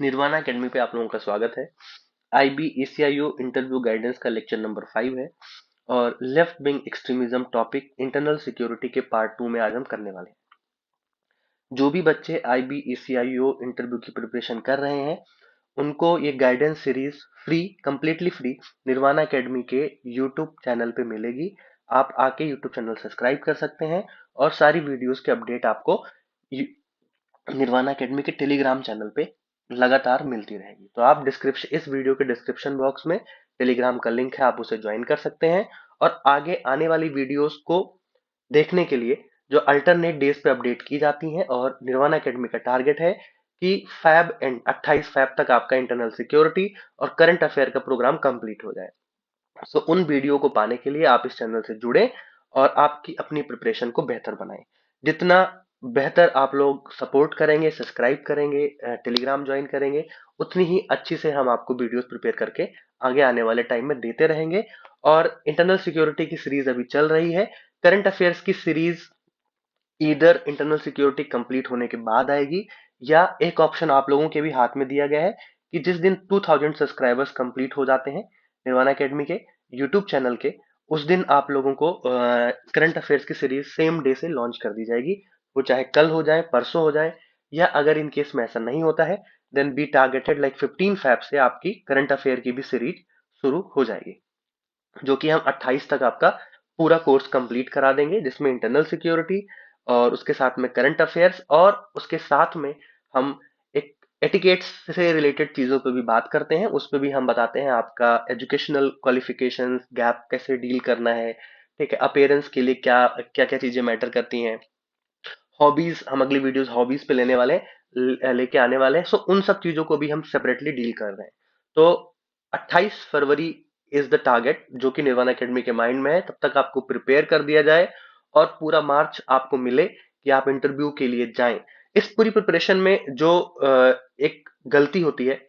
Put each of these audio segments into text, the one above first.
Nirvana academy पे आप लोगों का स्वागत है। IB ACIO इंटरव्यू गाइडेंस का लेक्चर नंबर 5 है और left wing extremism topic internal security के पार्ट 2 में आज हम करने वाले हैं। जो भी बच्चे IB ACIO इंटरव्यू की प्रिपरेशन कर रहे हैं उनको ये guidance series free, completely free Nirvana academy के यूट्यूब चैनल पे मिलेगी। आप आके यूट्यूब चैनल सब्सक्राइब कर सकते हैं और सारी वीडियोस के अपडेट आपको निर्वाणा अकेडमी के टेलीग्राम चैनल पे लगातार मिलती रहेगी। तो आप डिस्क्रिप्शन इस वीडियो के डिस्क्रिप्शन बॉक्स में टेलीग्राम का लिंक है, आप उसे ज्वाइन कर सकते हैं और आगे आने वाली वीडियोस को देखने के लिए जो अल्टरनेट डेज पे अपडेट की जाती हैं। और निर्वाणा अकेडमी का टारगेट है कि फैब एंड 28 फैब तक आपका इंटरनल सिक्योरिटी और करंट अफेयर का प्रोग्राम कंप्लीट हो जाए। सो उन वीडियो को पाने के लिए आप इस चैनल से जुड़े और आपकी अपनी प्रिपरेशन को बेहतर बनाएं। जितना बेहतर आप लोग सपोर्ट करेंगे, सब्सक्राइब करेंगे, टेलीग्राम ज्वाइन करेंगे, उतनी ही अच्छी से हम आपको वीडियोस प्रिपेयर करके आगे आने वाले टाइम में देते रहेंगे। और इंटरनल सिक्योरिटी की सीरीज अभी चल रही है। करंट अफेयर्स की सीरीज इधर इंटरनल सिक्योरिटी कंप्लीट होने के बाद आएगी, या एक ऑप्शन आप लोगों के भी हाथ में दिया गया है कि जिस दिन 2000 सब्सक्राइबर्स कंप्लीट हो जाते हैं निर्वाणा एकेडमी के यूट्यूब चैनल के, उस दिन आप लोगों को करंट अफेयर्स की सीरीज सेम डे से लॉन्च कर दी जाएगी। वो चाहे कल हो जाए, परसों हो जाए, या अगर इन केस में ऐसा नहीं होता है then be targeted like 15 Feb से आपकी करंट अफेयर की भी सीरीज शुरू हो जाएगी, जो कि हम 28 तक आपका पूरा कोर्स कंप्लीट करा देंगे, जिसमें इंटरनल सिक्योरिटी और उसके साथ में करंट अफेयर्स और उसके साथ में हम एक एटिकेट्स से रिलेटेड चीजों पे भी बात करते हैं। उस पे भी हम बताते हैं आपका एजुकेशनल क्वालिफिकेशंस गैप कैसे डील करना है, ठीक है, अपेयरेंस के लिए क्या क्या क्या चीजें मैटर करती हैं। हॉबीज, हम अगली वीडियोस हॉबीज पे लेने वाले हैं, लेके आने वाले हैं। सो उन सब चीजों को भी हम सेपरेटली डील कर रहे हैं। तो 28 फरवरी इज द टारगेट जो कि निर्वाणा एकेडमी के माइंड में है। तब तक आपको प्रिपेयर कर दिया जाए और पूरा मार्च आपको मिले कि आप इंटरव्यू के लिए जाएं। इस पूरी प्रिपरेशन में जो एक गलती होती है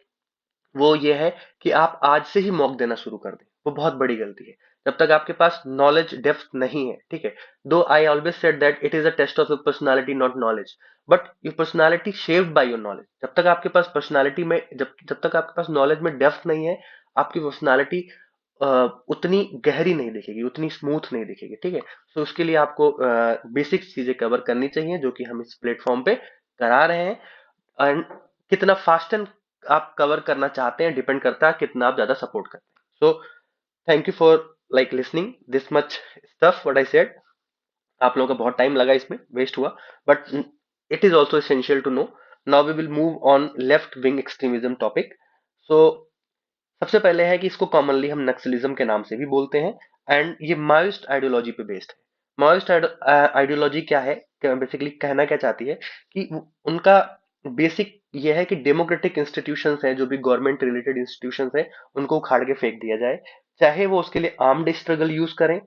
वो ये है कि आप आज से ही मॉक देना शुरू कर दें। वो बहुत बड़ी गलती है। जब तक आपके पास नॉलेज डेप्थ नहीं है, ठीक है, दो I always said that it is a test of your personality not knowledge, but your personality shaped by your knowledge. जब तक आपके पास पर्सनालिटी में जब तक आपके पास नॉलेज में डेप्थ नहीं है, आपकी पर्सनालिटी उतनी गहरी नहीं दिखेगी, उतनी स्मूथ नहीं दिखेगी, ठीक है। तो उसके लिए आपको बेसिक चीजें कवर करनी चाहिए, जो कि हम इस प्लेटफॉर्म पे करा रहे हैं। एंड कितना फास्ट आप कवर करना चाहते हैं डिपेंड करता है कितना आप ज्यादा सपोर्ट करते हैं। So thank you for like listening this much stuff what I said. आप लोगों का बहुत टाइम लगा, इसमें वेस्ट हुआ, but it is also essential to know. Now we will move on left wing extremism topic. So सबसे पहले है कि इसको कॉमनली हम नक्सलिज्म के नाम से भी बोलते हैं एंड ये माओइस्ट आइडियोलॉजी पे बेस्ड है। माओइस्ट आइडियोलॉजी क्या है, बेसिकली कहना क्या चाहती है कि उनका बेसिक ये है कि डेमोक्रेटिक इंस्टीट्यूशंस हैं, जो भी गवर्नमेंट रिलेटेड इंस्टीट्यूशंस हैं, उनको उखाड़ के फेंक दिया जाए। चाहे वो उसके लिए आर्म्ड स्ट्रगल यूज करें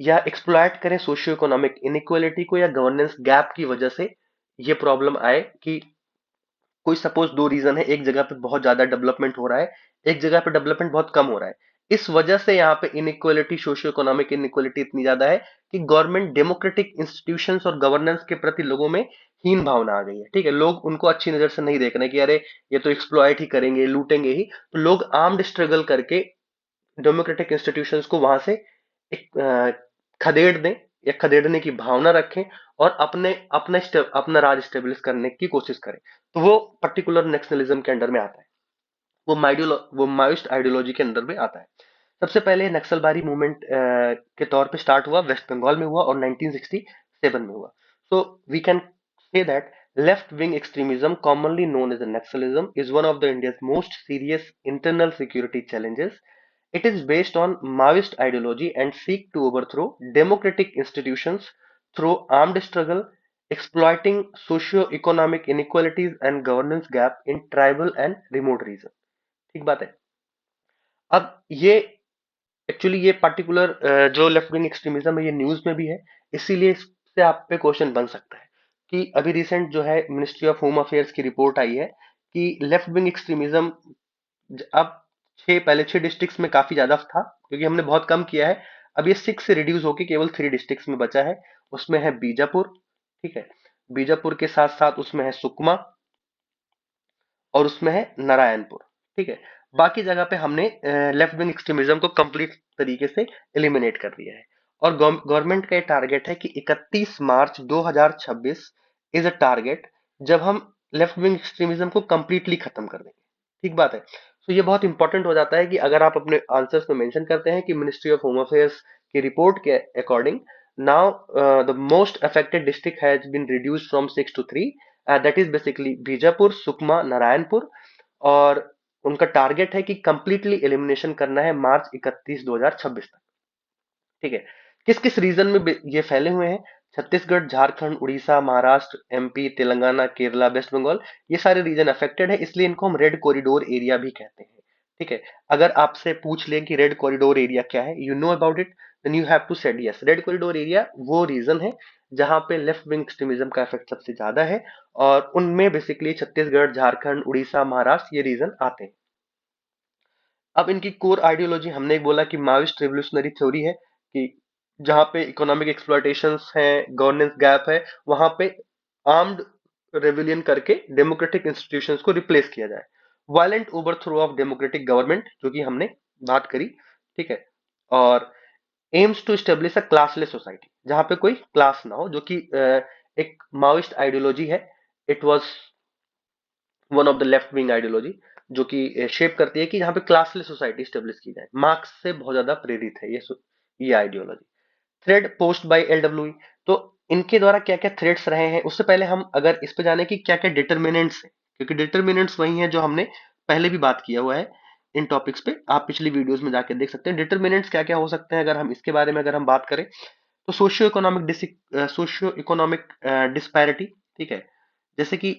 या एक्सप्लॉयट करें सोशियो इकोनॉमिक इनइक्वालिटी को, या गवर्नेंस गैप की वजह से ये प्रॉब्लम आए कि कोई सपोज दो रीजन है, एक जगह पे बहुत ज्यादा डेवलपमेंट हो रहा है, एक जगह पे डेवलपमेंट बहुत कम हो रहा है। इस वजह से यहाँ पे इनइक्वालिटी, सोशियो इकोनॉमिक इनइक्वालिटी इतनी ज्यादा है कि गवर्नमेंट डेमोक्रेटिक इंस्टीट्यूशंस और गवर्नेंस के प्रति लोगों में हीन भावना आ गई है, ठीक है। लोग उनको अच्छी नजर से नहीं देख रहे कि अरे ये तो एक्सप्लॉयट ही करेंगे, लूटेंगे ही। तो लोग आर्म्ड स्ट्रगल करके डेमोक्रेटिक इंस्टीट्यूशंस को वहां से एक खदेड़ दें या खदेड़ने की भावना रखें और अपना राज स्टेब्लिश करने की कोशिश करें। तो वो पर्टिकुलर नेशनलिज्म के अंडर में आता है, वो माओइस्ट आइडियोलॉजी के अंदर में आता है। सबसे पहले नक्सलबारी मूवमेंट के तौर पे स्टार्ट हुआ, वेस्ट बंगाल में हुआ और 1967 में हुआ। So we can say that left wing extremism commonly known as Naxalism is one of the India's most serious internal security challenges. It is based on Maoist ideology and seek to overthrow democratic institutions through armed struggle, exploiting socio-economic inequalities and governance gap in tribal and remote regions. ठीक बात है। अब ये actually ये particular जो left wing extremism है ये news में भी है, इसीलिए इससे आप पे क्वेश्चन बन सकता है कि अभी रिसेंट जो है मिनिस्ट्री ऑफ होम अफेयर्स की रिपोर्ट आई है कि लेफ्ट विंग एक्सट्रीमिज्म अब पहले 6 डिस्ट्रिक्ट्स में काफी ज्यादा था, क्योंकि हमने बहुत कम किया है। अब ये 6 से रिड्यूस होकर केवल 3 डिस्ट्रिक्ट्स में बचा है। उसमें है बीजापुर, ठीक है, बीजापुर के साथ साथ उसमें है सुकमा और उसमें है नारायणपुर। ठीक है, बाकी जगह पे हमने लेफ्ट विंग एक्सट्रीमिज्म को कंप्लीट तरीके से एलिमिनेट कर दिया है। और गवर्नमेंट का ये टारगेट है कि 31 मार्च 2026 इज अ टारगेट, जब हम लेफ्ट विंग एक्सट्रीमिज्म को कंप्लीटली खत्म कर देंगे। ठीक बात है। तो ये बहुत इंपॉर्टेंट हो जाता है कि अगर आप अपने आंसर्स में मेंशन करते हैं कि मिनिस्ट्री ऑफ होम अफेयर्स की रिपोर्ट के according now the most affected district has been reduced from 6 to 3, that is basically Bijapur, Sukma, Narayanpur. और उनका टारगेट है कि कंप्लीटली एलिमिनेशन करना है मार्च 31 2026 तक। ठीक है, किस किस रीजन में ये फैले हुए हैं? छत्तीसगढ़, झारखंड, उड़ीसा, महाराष्ट्र, एमपी, तेलंगाना, केरला, वेस्ट बंगाल, ये सारे रीजन अफेक्टेड है, इसलिए इनको हम रेड कॉरिडोर एरिया भी कहते हैं। ठीक है, अगर आपसे पूछ लें कि रेड कॉरिडोर एरिया क्या है, you know about it, then you have to said yes. Red corridor area वो रीजन है जहां पे लेफ्ट विंग एक्सट्रीमिज्म का इफेक्ट सबसे ज्यादा है, और उनमें बेसिकली छत्तीसगढ़, झारखंड, उड़ीसा, महाराष्ट्र ये रीजन आते हैं। अब इनकी कोर आइडियोलॉजी हमने एक बोला कि माओइस्ट रिवोल्यूशनरी थ्योरी है, कि जहां पे इकोनॉमिक एक्सप्लॉयटेशन है, गवर्नेंस गैप है, वहां पे आर्म्ड रेविलियन करके डेमोक्रेटिक इंस्टीट्यूशंस को रिप्लेस किया जाए। Violent overthrow of democratic government, जो कि हमने बात करी। ठीक है, और aims to establish a classless society, जहां पे कोई क्लास ना हो, जो कि एक माओइस्ट आइडियोलॉजी है। It was one of the left wing ideology, जो कि शेप करती है कि जहां पे क्लासलेस सोसाइटी स्टेब्लिश की जाए। मार्क्स से बहुत ज्यादा प्रेरित है ये ideology. Threat posed by LW, तो इनके द्वारा क्या क्या थ्रेड्स रहे हैं, उससे पहले हम अगर इस पे जाने की क्या क्या डिटर्मिनेंट्स है, क्योंकि डिटर्मिनेंट्स वही है जो हमने पहले भी बात किया हुआ है इन टॉपिक्स पे, आप पिछली वीडियोस में जाके देख सकते हैं डिटर्मिनेंट्स क्या क्या हो सकते हैं। अगर हम इसके बारे में अगर हम बात करें, तो सोशियो इकोनॉमिक डिस्पैरिटी। ठीक है, जैसे कि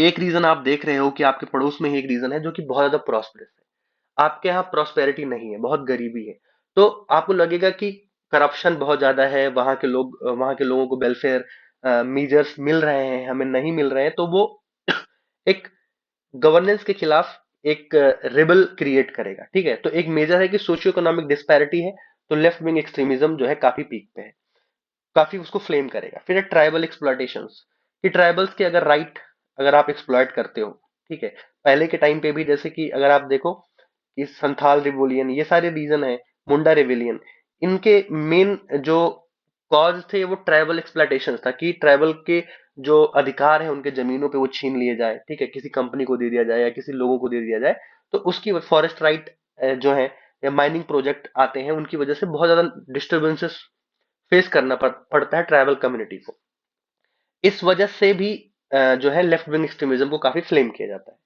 एक रीजन आप देख रहे हो कि आपके पड़ोस में ही एक रीजन है जो कि बहुत ज्यादा प्रॉस्पेरस है, आपके यहाँ प्रॉस्पेरिटी नहीं है, बहुत गरीबी है, तो आपको लगेगा कि करप्शन बहुत ज्यादा है, वहां के लोगों को वेलफेयर मीजर्स मिल रहे हैं, हमें नहीं मिल रहे हैं, तो वो एक गवर्नेंस के खिलाफ एक रिबल क्रिएट करेगा। ठीक है, तो एक मेजर है कि सोशियो इकोनॉमिक डिस्पैरिटी है, तो लेफ्ट विंग एक्सट्रीमिज्म जो है काफी पीक पे है, काफी उसको फ्लेम करेगा। फिर है ट्राइबल एक्सप्लॉयटेशंस, कि ट्राइबल्स के अगर राइट अगर आप एक्सप्लॉयट करते हो। ठीक है, पहले के टाइम पे भी जैसे कि अगर आप देखो कि संथाल रिवोलियन, ये सारे रीजन है, मुंडा रेविलियन, इनके मेन जो कॉज थे वो ट्राइबल एक्सप्लॉयटेशन था, कि ट्राइबल के जो अधिकार है उनके जमीनों पे वो छीन लिए जाए। ठीक है, किसी कंपनी को दे दिया जाए या किसी लोगों को दे दिया जाए, तो उसकी फॉरेस्ट राइट जो है या माइनिंग प्रोजेक्ट आते हैं, उनकी वजह से बहुत ज्यादा डिस्टर्बेंसेस फेस करना पड़ता है ट्राइबल कम्युनिटी को। इस वजह से भी जो है लेफ्ट विंग एक्सट्रीमिज्म को काफी फ्लेम किया जाता है।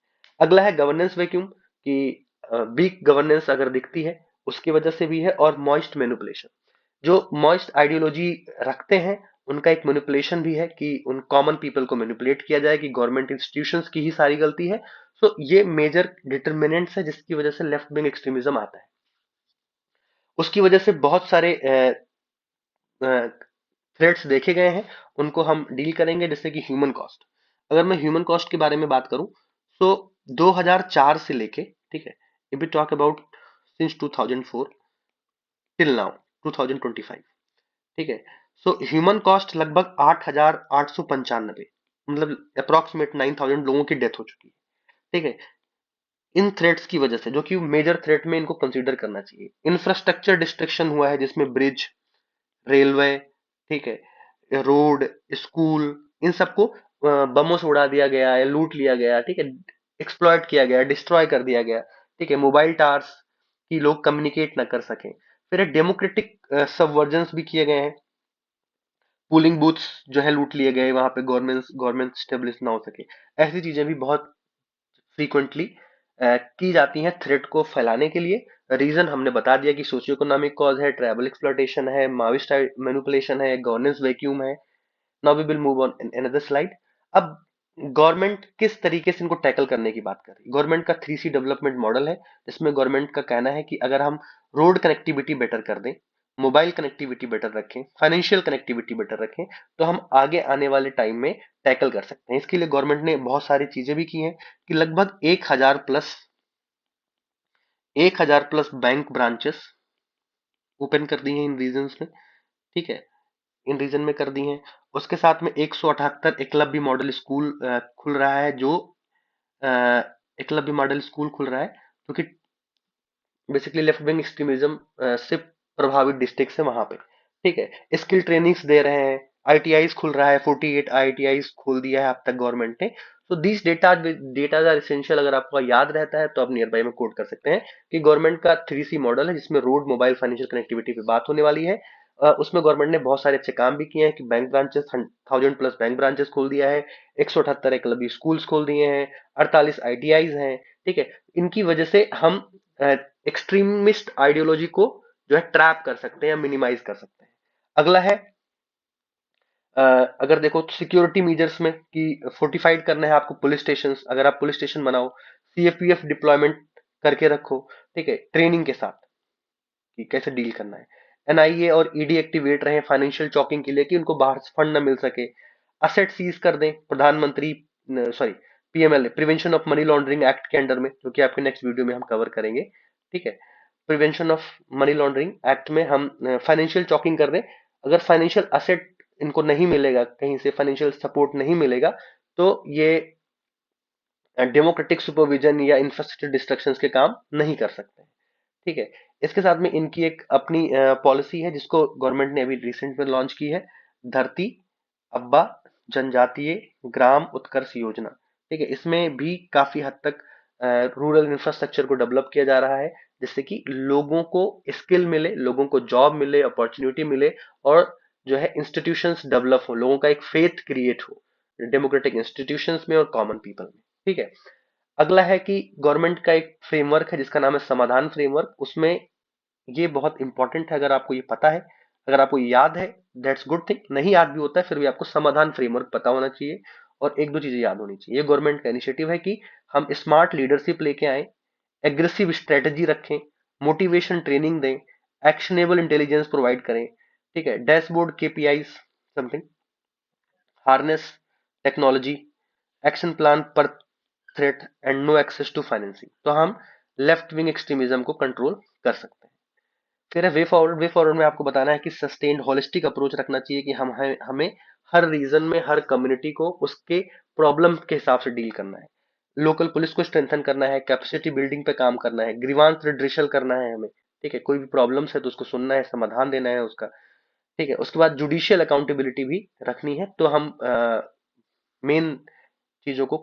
अगला है गवर्नेंस वैक्यूम, कि वीक गवर्नेंस अगर दिखती है उसकी वजह से भी है। और मॉइस्ट मैनिपुलेशन, जो मॉइस्ट आइडियोलॉजी रखते हैं उनका एक मैनिपुलेशन भी है, कि उन कॉमन पीपल को मैनिपुलेट किया जाए कि गवर्नमेंट इंस्टीट्यूशंस की ही सारी गलती है। सो ये मेजर डिटर्मिनेंट्स है जिसकी वजह से लेफ्ट विंग एक्सट्रीमिज्म आता है। उसकी वजह से बहुत सारे थ्रेड्स देखे गए हैं, उनको हम डील करेंगे, जैसे कि ह्यूमन कॉस्ट। अगर मैं ह्यूमन कॉस्ट के बारे में बात करूं, तो 2004 से लेके, ठीक है, if we talk about since 2004 till now 2025, ठीक है, सो ह्यूमन कॉस्ट लगभग 8,895, मतलब अप्रोक्सीमेट 9,000 लोगों की डेथ हो चुकी है। ठीक है, इन थ्रेट्स की वजह से, जो कि मेजर थ्रेट में इनको कंसीडर करना चाहिए। इंफ्रास्ट्रक्चर डिस्ट्रक्शन हुआ है, जिसमें ब्रिज, रेलवे, ठीक है, रोड, स्कूल, इन सबको बमों से उड़ा दिया गया या लूट लिया गया। ठीक है, एक्सप्लॉइट किया गया, डिस्ट्रॉय कर दिया गया। ठीक है, मोबाइल टावर्स की लोग कम्युनिकेट ना कर सकें। फिर डेमोक्रेटिक सबवर्जन्स भी किए गए हैं, पोलिंग बूथ्स जो है लूट लिए गए, वहां पे गवर्नमेंट स्टेब्लिश ना हो सके। ऐसी चीजें भी बहुत फ्रीक्वेंटली की जाती हैं थ्रेट को फैलाने के लिए। रीजन हमने बता दिया कि सोशियो इकोनॉमिक कॉज है, ट्राइबल एक्सप्लॉयटेशन है, माओइस्ट मैनिपुलेशन है, गवर्नेंस वैक्यूम है। Now we will move on in another slide. अब गवर्नमेंट किस तरीके से इनको टैकल करने की बात कर रही है। गवर्नमेंट का 3C डेवलपमेंट मॉडल है, जिसमें गवर्नमेंट का कहना है कि अगर हम रोड कनेक्टिविटी बेटर कर दें, मोबाइल कनेक्टिविटी बेटर रखें, फाइनेंशियल कनेक्टिविटी बेटर रखें, तो हम आगे आने वाले टाइम में टैकल कर सकते हैं। इसके लिए गवर्नमेंट ने बहुत सारी चीजें भी की हैं, कि लगभग 1,000 प्लस बैंक ब्रांचेस ओपन कर दी हैं इन रीजन्स में। ठीक है, इन रीजन में कर दी हैं। उसके साथ में 178 एकलव्य मॉडल स्कूल खुल रहा है, जो एकलव्य मॉडल स्कूल खुल रहा है जो कि बेसिकली लेफ्ट विंग एक्सट्रीमिज्म से प्रभावित डिस्ट्रिक्ट है वहां पे। ठीक है, स्किल ट्रेनिंग्स दे रहे हैं, आईटीआईज खुल रहा है, 48 आईटीआईज खोल दिया है अब तक गवर्नमेंट ने। तो दीज डेटाज आर इसेंशियल। अगर आपको याद रहता है तो आप नियर बाई में कोट कर सकते हैं कि गवर्नमेंट का 3C मॉडल है जिसमें रोड, मोबाइल, फाइनेंशियल कनेक्टिविटी पे बात होने वाली है। उसमें गवर्नमेंट ने बहुत सारे अच्छे काम भी किए हैं कि बैंक ब्रांचेस 1000+ बैंक ब्रांचेस खोल दिया है, 178 एकलव्य स्कूल्स खोल दिए हैं, 48 आईटीआईज हैं। ठीक है, इनकी वजह से हम एक्सट्रीमिस्ट आइडियोलॉजी को जो है ट्रैप कर सकते हैं या मिनिमाइज कर सकते हैं। अगला है अगर देखो सिक्योरिटी मीजर्स में कि फोर्टिफाइड करना है आपको पुलिस स्टेशन। अगर आप पुलिस स्टेशन बनाओ, सीएपीएफ डिप्लॉयमेंट करके रखो, ठीक है, ट्रेनिंग के साथ कि कैसे डील करना है। एनआईए और ईडी एक्टिवेट रहे फाइनेंशियल चौकिंग के लिए कि उनको बाहर से फंड ना मिल सके। असेट सीज कर दें प्रधानमंत्री, sorry, PMLA, prevention of money laundering act के अंडर में, जो कि आपके नेक्स्ट वीडियो में हम कवर करेंगे। ठीक है, prevention of money laundering act में हम फाइनेंशियल चॉकिंग कर दें। अगर फाइनेंशियल असेट इनको नहीं मिलेगा, कहीं से फाइनेंशियल सपोर्ट नहीं मिलेगा, तो ये डेमोक्रेटिक सुपरविजन या इंफ्रास्ट्रक्चर डिस्ट्रक्शंस के काम नहीं कर सकते। ठीक है, इसके साथ में इनकी एक अपनी पॉलिसी है जिसको गवर्नमेंट ने अभी रिसेंट में लॉन्च की है, धरती अब्बा जनजातीय ग्राम उत्कर्ष योजना। ठीक है, इसमें भी काफी हद तक रूरल इंफ्रास्ट्रक्चर को डेवलप किया जा रहा है जिससे कि लोगों को स्किल मिले, लोगों को जॉब मिले, अपॉर्चुनिटी मिले, और जो है इंस्टीट्यूशंस डेवलप हो, लोगों का एक फेथ क्रिएट हो डेमोक्रेटिक इंस्टीट्यूशंस में और कॉमन पीपल में। ठीक है, अगला है कि गवर्नमेंट का एक फ्रेमवर्क है जिसका नाम है समाधान फ्रेमवर्क। उसमें ये बहुत इंपॉर्टेंट है, अगर आपको ये पता है, अगर आपको ये याद है, दैट्स गुड थिंग। नहीं याद भी होता है फिर भी आपको समाधान फ्रेमवर्क पता होना चाहिए और एक दो चीजें याद होनी चाहिए। ये गवर्नमेंट का इनिशिएटिव है कि हम स्मार्ट लीडरशिप लेके आए, एग्रेसिव स्ट्रेटेजी रखें, मोटिवेशन ट्रेनिंग दें, एक्शनेबल इंटेलिजेंस प्रोवाइड करें। ठीक है, dashboard KPI something, harness technology, action plan पर threat and no access to financing. तो हम लेफ्ट विंग एक्सट्रीमिज्म को कंट्रोल कर सकते हैं। फिर है वे फॉरवर्ड। वे फॉरवर्ड में आपको बताना है कि सस्टेन्ड होलिस्टिक अप्रोच रखना चाहिए कि हमें हर रीजन में हर कम्युनिटी को उसके प्रॉब्लम के हिसाब से डील करना है। लोकल पुलिस को स्ट्रेंथन करना है, कैपेसिटी बिल्डिंग पे काम करना है, ग्रीवांस रिड्रेशल करना है हमें। ठीक है, कोई भी प्रॉब्लम्स है तो उसको सुनना है, समाधान देना है उसका। ठीक है, उसके बाद जुडिशियल अकाउंटेबिलिटी भी रखनी है, तो हम मेन चीजों को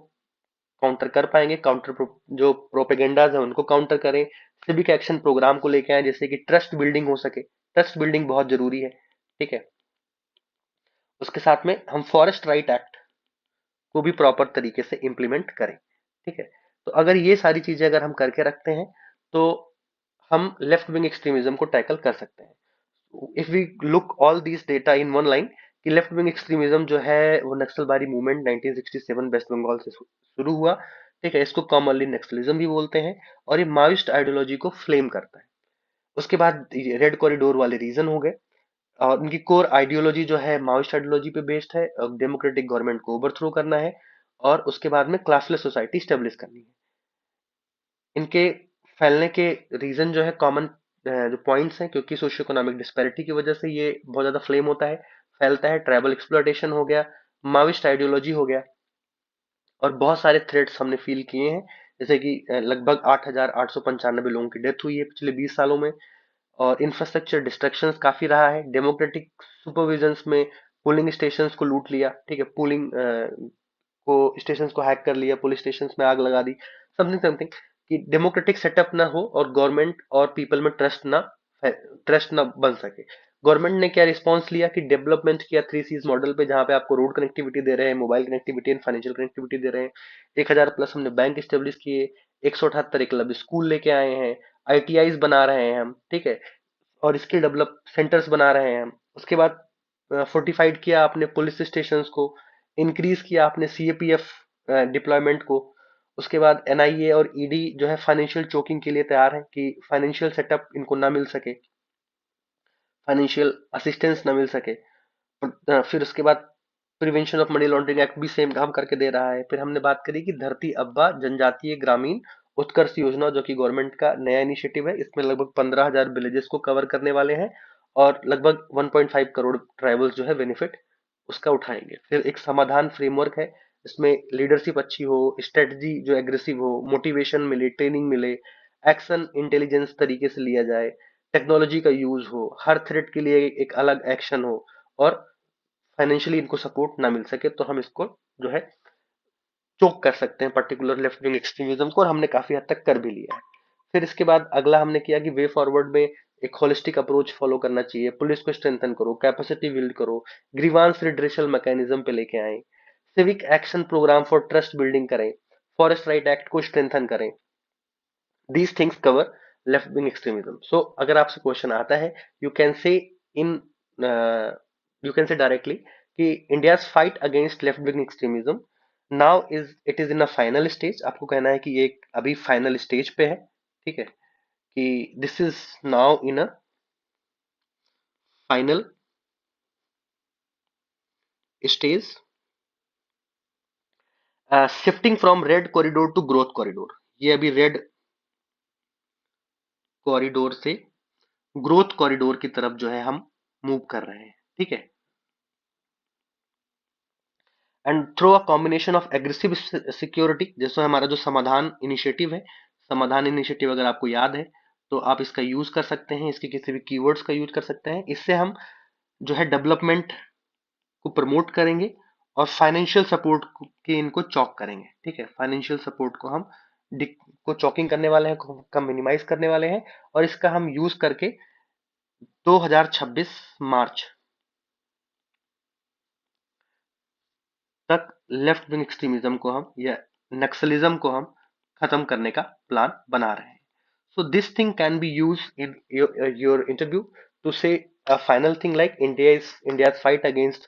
काउंटर कर पाएंगे। जो प्रोपेगेंडाज है उनको काउंटर करें, सिविक एक्शन प्रोग्राम को लेके आए जिससे कि ट्रस्ट बिल्डिंग हो सके। ट्रस्ट बिल्डिंग बहुत जरूरी है। ठीक है, उसके साथ में हम फॉरेस्ट राइट एक्ट को भी प्रॉपर तरीके से इंप्लीमेंट करें। ठीक है, तो अगर ये सारी चीजें अगर हम करके रखते हैं तो हम लेफ्ट विंग एक्सट्रीमिज्म को टैकल कर सकते हैं। If we look all this data in one line, कि लेफ्ट विंग एक्सट्रीमिज्म जो है वो नक्सलबारी मूवमेंट 1967 वेस्ट बंगाल से शुरू हुआ। ठीक है, इसको कॉमनली नक्सलिज्म भी बोलते हैं और ये माओइस्ट आइडियोलॉजी को फ्लेम करता है। उसके बाद रेड कॉरिडोर वाले रीजन हो गए और उनकी कोर आइडियोलॉजी जो है माओइस्ट आइडियोलॉजी पे बेस्ड है, डेमोक्रेटिक गवर्नमेंट को ओवरथ्रो करना है और उसके बाद में क्लासलेस सोसाइटी स्टेब्लिश करनी है। इनके फैलने के रीजन जो है कॉमन जो पॉइंट्स हैं, क्योंकि सोशियो इकोनॉमिक डिस्पैरिटी की वजह से ये बहुत ज्यादा फ्लेम होता है, फैलता है। ट्राइबल एक्सप्लॉयटेशन हो गया, माओइस्ट आइडियोलॉजी हो गया, और बहुत सारे थ्रेट्स हमने फील किए हैं, जैसे कि लगभग 8,895 लोगों की डेथ हुई है पिछले 20 सालों में। और इंफ्रास्ट्रक्चर डिस्ट्रक्शंस काफी रहा है, डेमोक्रेटिक सुपरविजन्स में पोलिंग स्टेशंस को लूट लिया। ठीक है, पोलिंग को स्टेशंस को हैक कर लिया, पुलिस स्टेशंस में आग लगा दी, समथिंग समथिंग, कि डेमोक्रेटिक सेटअप ना हो और गवर्नमेंट और पीपल में ट्रस्ट ना बन सके। गवर्नमेंट ने क्या रिस्पॉन्स लिया कि डेवलपमेंट किया 3Cs मॉडल पे, जहां पे आपको रोड कनेक्टिविटी दे रहे हैं, mobile connectivity and financial connectivity दे रहे हैं। 1,000+ हमने बैंक स्टेब्लिश किए, 178 एकलव्य स्कूल लेके आए हैं, आईटीआईज बना रहे हैं हम। ठीक है, और स्किल डेवलप सेंटर्स बना रहे हैं हम। उसके बाद फोर्टिफाइड किया आपने पुलिस स्टेशंस को, इंक्रीज किया आपने सीएपीएफ डिप्लॉयमेंट को। उसके बाद एनआईए और ईडी जो है फाइनेंशियल चोकिंग के लिए तैयार है कि फाइनेंशियल सेटअप इनको ना मिल सके, फाइनेंशियल असिस्टेंस ना मिल सके। फिर उसके बाद prevention of money laundering act भी सेम काम करके दे रहा है। फिर हमने बात करी कि धरती अब्बा जनजातीय ग्रामीण उत्कर्ष योजना, जो कि गवर्नमेंट का नया इनिशिएटिव है। इसमें लगभग 15,000 विलेजेस को कवर करने वाले हैं और लगभग 1.5 करोड़ ट्राइबल्स जो है बेनिफिट उसका उठाएंगे। फिर एक समाधान फ्रेमवर्क है इसमें लीडरशिप अच्छी हो, स्ट्रेटजी जो एग्रेसिव हो, मोटिवेशन मिले, ट्रेनिंग मिले, एक्शन इंटेलिजेंस तरीके से लिया जाए, टेक्नोलॉजी का यूज हो, हर थ्रेट के लिए एक अलग एक्शन हो, और फाइनेंशियली इनको सपोर्ट ना मिल सके तो हम इसको जो है चोक कर सकते हैं पर्टिकुलर लेफ्ट विंग एक्सट्रीमिज्म को, और हमने काफी हद तक कर भी लिया है। फिर इसके बाद अगला हमने किया कि वे फॉरवर्ड में एक होलिस्टिक अप्रोच फॉलो करना चाहिए, पुलिस को स्ट्रेंथन करो, कैपेसिटी बिल्ड करो, ग्रीवांस रिड्रेशल मैकेनिज्म पे लेके आए, civic action program for trust building करें, फॉरेस्ट राइट एक्ट को स्ट्रेंथन करें। These things cover left wing extremism. So अगर आपसे क्वेश्चन आता है, you can say in you can say directly कि India's fight against left wing extremism now it is in a final stage. आपको कहना है कि ये अभी फाइनल स्टेज पे है, ठीक है, कि this is now in a final stage, shifting from red corridor to growth corridor. ये अभी रेड कॉरिडोर से ग्रोथ कॉरिडोर की तरफ जो है हम मूव कर रहे हैं, ठीक है। And through a combination of aggressive security, जैसे हमारा जो समाधान इनिशिएटिव है, समाधान इनिशिएटिव अगर आपको याद है तो आप इसका यूज कर सकते हैं, इसके किसी भी कीवर्ड्स का यूज कर सकते हैं। इससे हम जो है डेवलपमेंट को प्रमोट करेंगे और फाइनेंशियल सपोर्ट के इनको चॉक करेंगे, ठीक है। फाइनेंशियल सपोर्ट को हम को चॉकिंग करने वाले हैं, को मिनिमाइज करने वाले हैं, और इसका हम यूज करके 2026 मार्च तक लेफ्ट विंग एक्सट्रीमिज्म को हम या नक्सलिज्म को हम खत्म करने का प्लान बना रहे हैं। So this thing can be used in your interview to say a final thing like India's fight against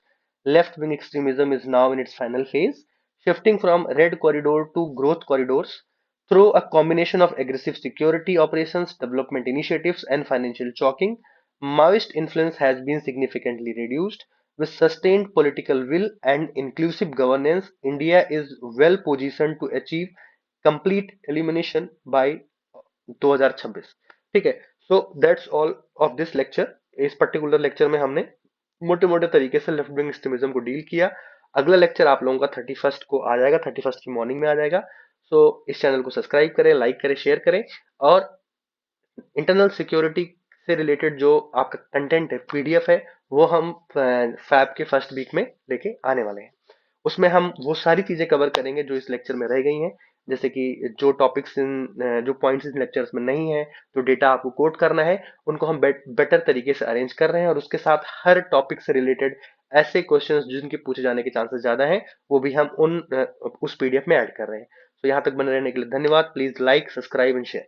left wing extremism is now in its final phase, shifting from red corridor to growth corridors through a combination of aggressive security operations, development initiatives, and financial choking. Maoist influence has been significantly reduced. With sustained political will and inclusive governance, India is well positioned to achieve complete elimination by 2026, ठीक है। So that's all of this lecture. इस particular lecture में हमने मोटे मोटे तरीके से left wing extremism को डील किया। अगला लेक्चर आप लोगों का 31st को आ जाएगा, 31st की मॉर्निंग में आ जाएगा। सो इस चैनल को सब्सक्राइब करें, लाइक करें, शेयर करें, और इंटरनल सिक्योरिटी से रिलेटेड जो आपका कंटेंट है, पीडीएफ है, वो हम फैब के फर्स्ट वीक में लेके आने वाले हैं। उसमें हम वो सारी चीजें कवर करेंगे जो इस लेक्चर में रह गई हैं, जैसे कि जो टॉपिक्स जो पॉइंट्स इन लेक्चर्स में नहीं है, जो डेटा आपको कोट करना है, उनको हम बेटर तरीके से अरेंज कर रहे हैं, और उसके साथ हर टॉपिक से रिलेटेड ऐसे क्वेश्चंस जिनके पूछे जाने के चांसेस ज्यादा हैं, वो भी हम उस पीडीएफ में ऐड कर रहे हैं। तो यहाँ तक बने रहने के लिए धन्यवाद। Please like, subscribe and share.